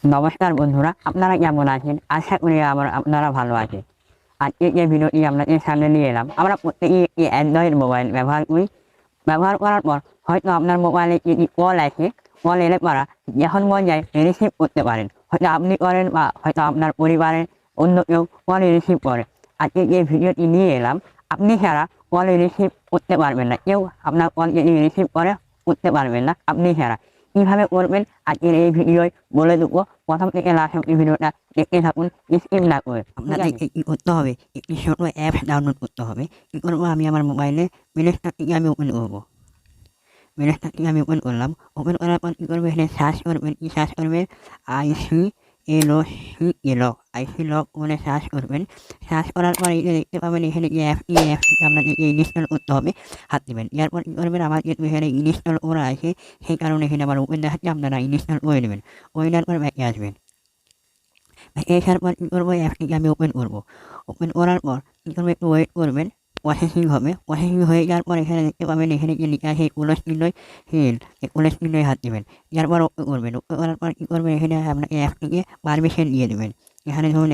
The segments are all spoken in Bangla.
নমস্কার বন্ধুরা, আপনারা কেমন আছেন? আশা করি আপনারা ভালো আছেন। আজকে যে ভিডিওটি আপনাদের সামনে নিয়ে এলাম, আমরা প্রত্যেকেই একটি অ্যান্ড্রয়েড মোবাইল ব্যবহার করি। ব্যবহার করার পর হয়তো আপনার মোবাইলে যদি কল আসে, কল এলে পরা যখন মন যায় রিসিভ করতে পারেন। হয়তো আপনি করেন বা হয়তো আপনার পরিবারের অন্য কেউ কল রিসিভ করে। আজকে যে ভিডিওটি নিয়ে এলাম, আপনি ছাড়া কল রিসিভ করতে পারবেন না। কেউ আপনার কল যদি রিসিভ করে করতে পারবেন না আপনি ছাড়া। কীভাবে করবেন আজকের এই ভিডিওয় বলে দেবো। প্রথম থেকে লাস্ট অবধি ভিডিওটা দেখতে থাকুন, স্কিপ না করে। আপনাদেরকে কী করতে হবে, একটি ছোট অ্যাপ ডাউনলোড করতে হবে। কী করবো, আমি আমার মোবাইলে প্লেস্টোর থেকে আমি ওপেন করবো। প্লেস্টোর থেকে আমি ওপেন করলাম। ওপেন করার পর কী করবে, এখানে সার্চ করবেন। কি সার্চ করবেন? আইসি লক বলে সার্চ করবেন। সার্চ করার পর এই যে দেখতে পাবেন এখানে যে অ্যাপটি আপনাদেরকে ইনস্টল করতে হবে, হাত দেবেন। এরপর কী করবেন, আমার যেহেতু এখানে ইনস্টল করা আছে সেই কারণে এখানে আবার ওপেন দেখাচ্ছে, আপনারা ইনস্টল করে নেবেন। করে নেওয়ার পর ব্যাকে আসবেন। ব্যাকে আসার পর কী করবো, অ্যাপটিকে আমি ওপেন করবো। ওপেন করার পর কী করবো, একটু ওয়েট করবেন। প্রসেসিং হবে। প্রসেসিং হয়ে যাওয়ার পর এখানে দেখতে পাবেন এখানে যে লেখা আছে হাত দেবেন। এরপর ওকে করবেন। ওকে করার পর কী করবেন, এখানে আপনাকে অ্যাপটিকে পারমিশন দিয়ে দেবেন। এখানে ধরুন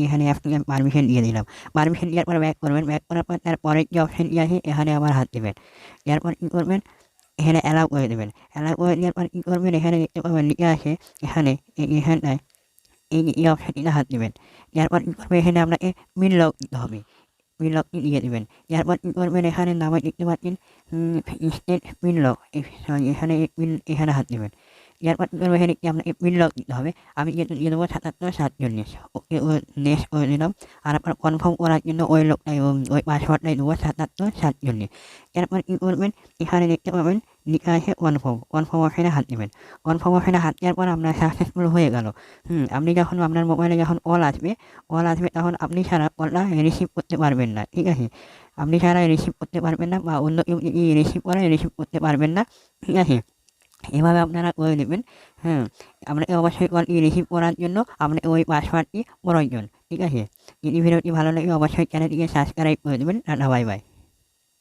এখানে অ্যাপটিকে পারমিশন দিয়ে দিলাম। পারমিশন দেওয়ার পর ব্যাক করবেন। ব্যাক করার পর তারপরের যে অপশানটি আছে এখানে আবার হাত দেবেন। এরপর কী করবেন, এখানে অ্যালাউ করে দেবেন। অ্যালাউ করে দেওয়ার পর কী করবেন, এখানে দেখতে পাবেন লেখা আছে এখানে এখানটায় এই অপশানটিতে হাত দেবেন। এরপর কী করবেন, এখানে আপনাকে মিন লক দিতে হবে। পিন লকটি দিয়ে দেবেন। এরপর কী করবেন, এখানে নামে দেখতে পাচ্ছেন স্টেট পিন লক, সরি এখানে এখানে হাত দেবেন। এরপর কী করবেন, এখানে আপনাকে পিন লক দিতে হবে। আমি যেহেতু দিয়ে দেবো 7747। ওকে নেক্সট করে দিলাম। আর আপনার কনফার্ম করার জন্য ওই লোকটাই ওই পাসওয়ার্ডটাই দেবো 7747। এরপর কী করবেন, এখানে দেখতে পাবেন লেখা আছে কনফার্ম অপশানে হাত দেবেন। কনফার্ম অপশানে হাত দেওয়ার পর আপনার সাকসেসফুল হয়ে গেল। আপনি যখন আপনার মোবাইলে যখন কল আসবে তখন আপনি ছাড়া কলটা রিসিভ করতে পারবেন না, ঠিক আছে? আপনি ছাড়া রিসিভ করতে পারবেন না বা অন্য কেউ যদি রিসিভ করে রিসিভ করতে পারবেন না, ঠিক আছে? এভাবে আপনারা করে নেবেন। আপনাকে অবশ্যই কলটি রিসিভ করার জন্য আপনাকে ওই পাসওয়ার্ডটি প্রয়োজন, ঠিক আছে? যদি ভিডিওটি ভালো লাগে অবশ্যই চ্যানেলটিকে সাবস্ক্রাইব করে দেবেন। Tata, bye bye.